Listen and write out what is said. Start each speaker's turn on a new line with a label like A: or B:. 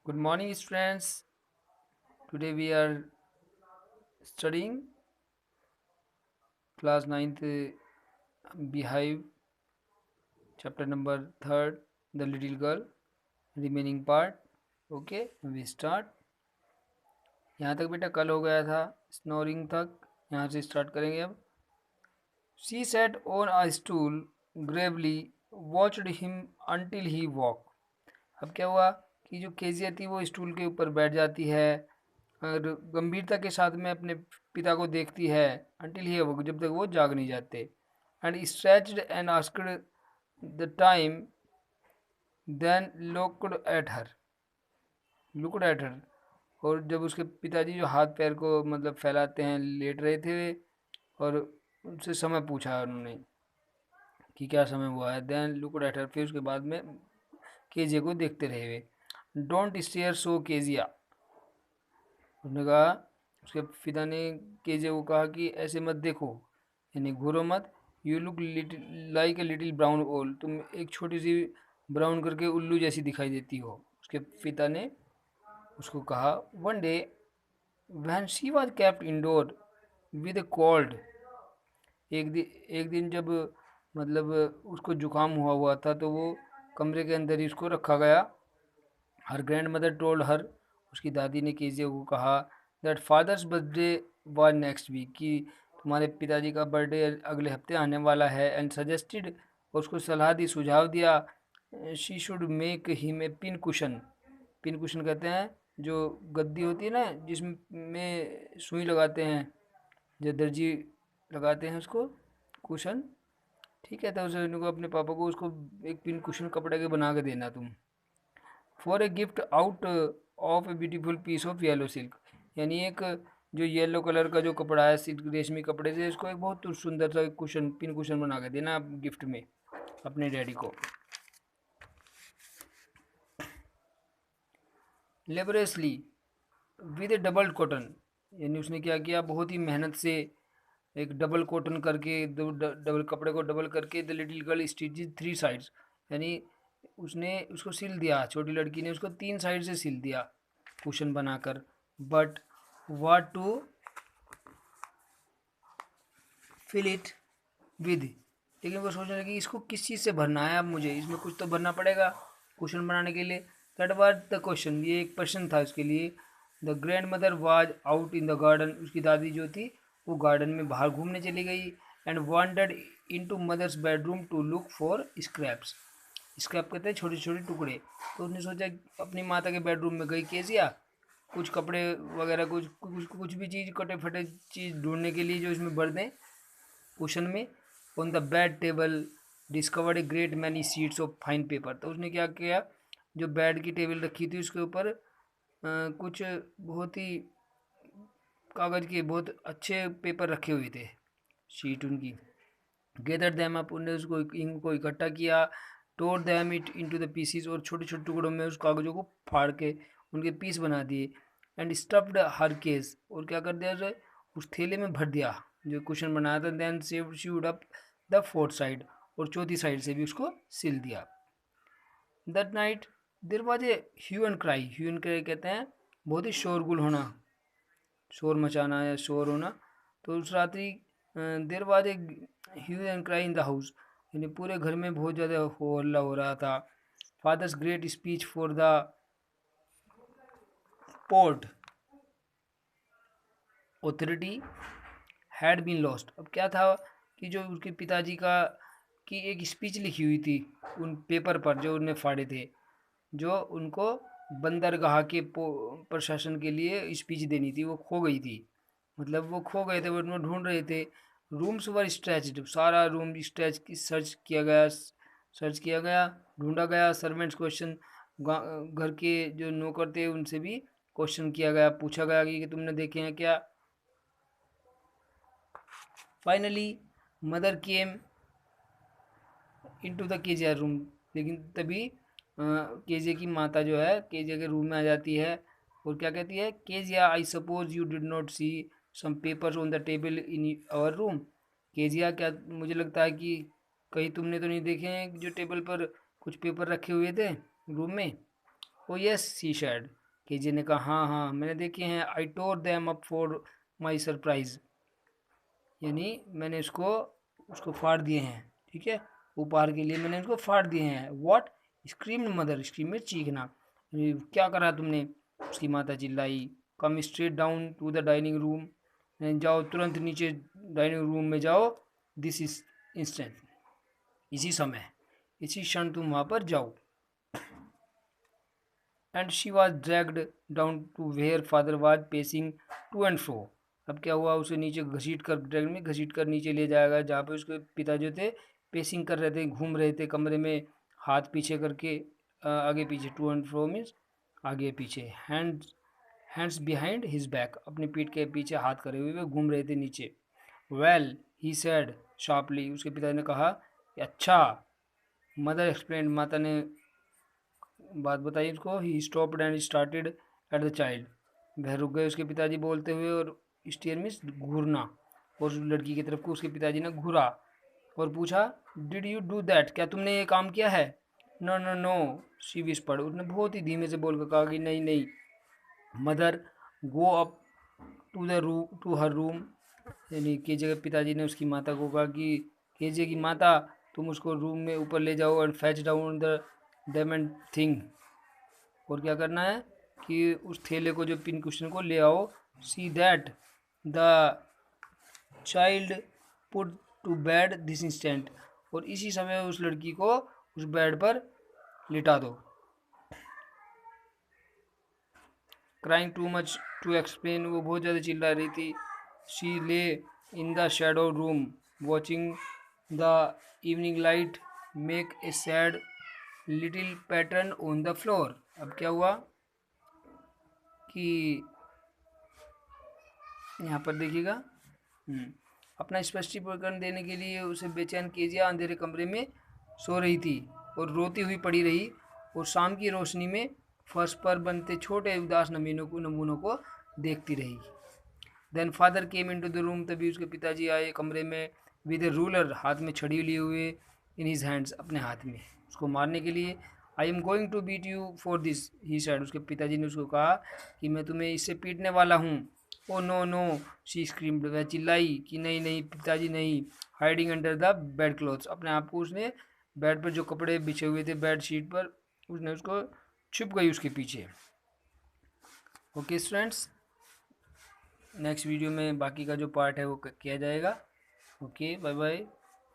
A: Good morning, students. Today we are studying class ninth Beehive, chapter number 3rd, The Little Girl, remaining part. Okay, we start. यहाँ तक बेटा कल हो गया था स्नोरिंग तक. यहाँ से स्टार्ट करेंगे अब. She sat on a stool, gravely watched him until he woke. अब क्या हुआ कि जो केजिया थी वो स्टूल के ऊपर बैठ जाती है और गंभीरता के साथ में अपने पिता को देखती है अंटिल ही वो जब तक वो जाग नहीं जाते. And stretched and asked the time, then looked at her. और जब उसके पिताजी जो हाथ पैर को मतलब फैलाते हैं लेट रहे थे और उनसे समय पूछा उन्होंने कि क्या समय हुआ है. देन लुक्ड एट हर, फिर उसके बाद में केजे को देखते रहे हुए. डोंट स्टेयर सो केजिया, उसने कहा. उसके पिता ने केजे को कहा कि ऐसे मत देखो, यानी घूरो मत. You look like a little brown ओल, तुम एक छोटी सी ब्राउन करके उल्लू जैसी दिखाई देती हो, उसके पिता ने उसको कहा. One day when she was kept indoor with A cold, एक दिन जब मतलब उसको जुकाम हुआ हुआ था तो वो कमरे के अंदर ही उसको रखा गया. Her grandmother told her, उसकी दादी ने केजे को कहा that father's birthday was next week, कि तुम्हारे पिताजी का बर्थडे अगले हफ्ते आने वाला है. एंड सजेस्टेड, और उसको सलाह दी, सुझाव दिया, she should make him a pin cushion. Pin cushion कहते हैं जो गद्दी होती है ना जिसमें सुई लगाते हैं, जो दर्जी लगाते हैं उसको कुशन. ठीक है, तो उनको अपने पापा को उसको एक पिन कुशन कपड़े के बना के देना तुम, for a gift out of a beautiful piece of yellow silk. यानी एक जो येलो कलर का जो कपड़ा है सिल्क रेशमी कपड़े से, इसको एक बहुत सुंदर सा कुशन पिन कुशन बना के देना गिफ्ट में अपने डैडी को. लेबरेसली विद ए डबल कॉटन, यानी उसने क्या किया, बहुत ही मेहनत से एक डबल कॉटन करके डबल कपड़े को डबल करके the little girl stitches three sides, यानी उसने उसको सिल दिया, छोटी लड़की ने उसको तीन साइड से सिल दिया कुशन बनाकर. But what to fill it with, लेकिन वो सोचने लगी इसको किस चीज़ से भरना है, अब मुझे इसमें कुछ तो भरना पड़ेगा कुशन बनाने के लिए. दैट वाज द क्वेश्चन, ये एक प्रश्न था उसके लिए. The grand mother was out in the garden, उसकी दादी जो थी वो गार्डन में बाहर घूमने चली गई. And wandered into mother's bedroom to look for scraps. Scrap कहते हैं छोटे छोटे टुकड़े. तो उसने सोचा अपनी माता के बेडरूम में गई केसिया, कुछ कपड़े वगैरह कुछ भी चीज़ कटे फटे चीज़ ढूंढने के लिए जो इसमें भर दें कुशन में. On the bed table discovered a great many sheets of fine paper, तो उसने क्या किया, जो बेड की टेबल रखी थी उसके ऊपर कुछ बहुत ही कागज़ के बहुत अच्छे पेपर रखे हुए थे, शीट उनकी. गेदर दैम अप, उन्होंने उसको इनको इकट्ठा किया. Tore them it into the pieces, और छोटे छोटे टुकड़ों में उस कागज़ों को फाड़ के उनके पीस बना दिए. एंड स्टफ्ड हर केस, और क्या कर दिया उसे, उस थैले में भर दिया जो कुशन बनाया था. Then sewed up the fourth side, और चौथी साइड से भी उसको सिल दिया. That night there was a hue and cry, hue and cry कहते हैं बहुत ही शोरगुल होना, शोर मचाना या शोर होना. तो उस रात्रि देर बाद एक hue and cry in the house, यानी पूरे घर में बहुत ज़्यादा हो हल्ला हो रहा था. Father's great speech for the port authority had been lost. अब क्या था कि जो उसके पिताजी का की एक स्पीच लिखी हुई थी उन पेपर पर जो उन्हें फाड़े थे, जो उनको बंदरगाह के प्रशासन के लिए स्पीच देनी थी, वो खो गई थी. मतलब वो खो गए थे, वो उनको ढूंढ रहे थे. रूम्स वर स्ट्रेच्ड, सारा रूम स्ट्रेच की सर्च किया गया, ढूंढा गया. सर्वेंट्स क्वेश्चन, घर के जो नौकर थे उनसे भी क्वेश्चन किया गया, पूछा गया कि तुमने देखे हैं क्या. Finally mother came into the Kezia's room, लेकिन तभी केजे की माता जो है केजे के रूम में आ जाती है और क्या कहती है, Kezia I suppose you did not see some papers on the table in our room. Kezia, क्या मुझे लगता है कि कहीं तुमने तो नहीं देखे हैं जो टेबल पर कुछ पेपर रखे हुए थे रूम में. Oh yes she said, KJ ने कहा हाँ हाँ मैंने देखे हैं। I tore them up for my surprise, यानी मैंने उसको उसको फाड़ दिए हैं, ठीक है, उपहार के लिए मैंने उसको फाड़ दिए हैं। व्हाट, स्क्रीम मदर, स्क्रीम में चीखना, यानी क्या करा तुमने, उसकी माता चिल्लाई। Come straight down to the dining room, जाओ तुरंत नीचे डाइनिंग रूम में जाओ, दिस इज इंस्टेंट, इसी समय, इसी क्षण तुम वहाँ पर जाओ। And she was dragged down to where father was pacing to and fro. अब क्या हुआ, उसे नीचे घसीट कर, ड्रैग में घसीट कर नीचे ले जाएगा जहाँ पे उसके पिता जो थे पेसिंग कर रहे थे, घूम रहे थे कमरे में, हाथ पीछे करके, आगे पीछे, टू एंड फ्रो मीन्स आगे पीछे, हैंड्स बिहाइंड हिज बैक, अपनी पीठ के पीछे हाथ करे हुए वे घूम रहे थे नीचे। वेल ही सेड शार्पली, उसके पिता ने कहा अच्छा। मदर एक्सप्लेन, माता ने बात बताई उसको। He stopped and started at the child, वह रुक गए उसके पिताजी बोलते हुए, और स्टीयर मीन्स घूरना, और उस लड़की की तरफ को उसके पिताजी ने घूरा और पूछा डिड यू डू दैट, क्या तुमने ये काम किया है। No no no she whispered, उसने बहुत ही धीमे से बोलकर कहा कि नहीं नहीं। Mother go up to the room, to her room, यानी केजे के पिताजी ने उसकी माता को कहा कि केजे की माता तुम उसको रूम में ऊपर ले जाओ, and fetch down the diamond thing, और क्या करना है कि उस थैले को, जो पिन क्वेश्चन को ले आओ। See that the child put to bed this instant, और इसी समय उस लड़की को उस बेड पर लिटा दो। Crying too much to explain, वो बहुत ज़्यादा चिल्ला रही थी। She lay in the shadow room watching the evening light make a sad little pattern on the floor. अब क्या हुआ कि यहाँ पर देखिएगा, अपना स्पष्टीकरण देने के लिए उसे बेचैन केजिया अंधेरे कमरे में सो रही थी और रोती हुई पड़ी रही, और शाम की रोशनी में फर्श पर बनते छोटे उदास नमूनों को देखती रही। Then father came into the room, तभी उसके पिताजी आए कमरे में, विद ए रूलर, हाथ में छड़ी लिए हुए, इन हिज हैंड्स, अपने हाथ में, उसको मारने के लिए। I am going to beat you for this, he said, उसके पिताजी ने उसको कहा कि मैं तुम्हें इससे पीटने वाला हूँ। Oh no no she screamed, वह चिल्लाई कि नहीं नहीं पिताजी नहीं। Hiding under the bedclothes, अपने आप को उसने बेड पर जो कपड़े बिछे हुए थे बेड शीट पर, उसने उसको छुप गई उसके पीछे। ओके स्टूडेंट्स, नेक्स्ट वीडियो में बाकी का जो पार्ट है वो किया जाएगा। Okay bye bye.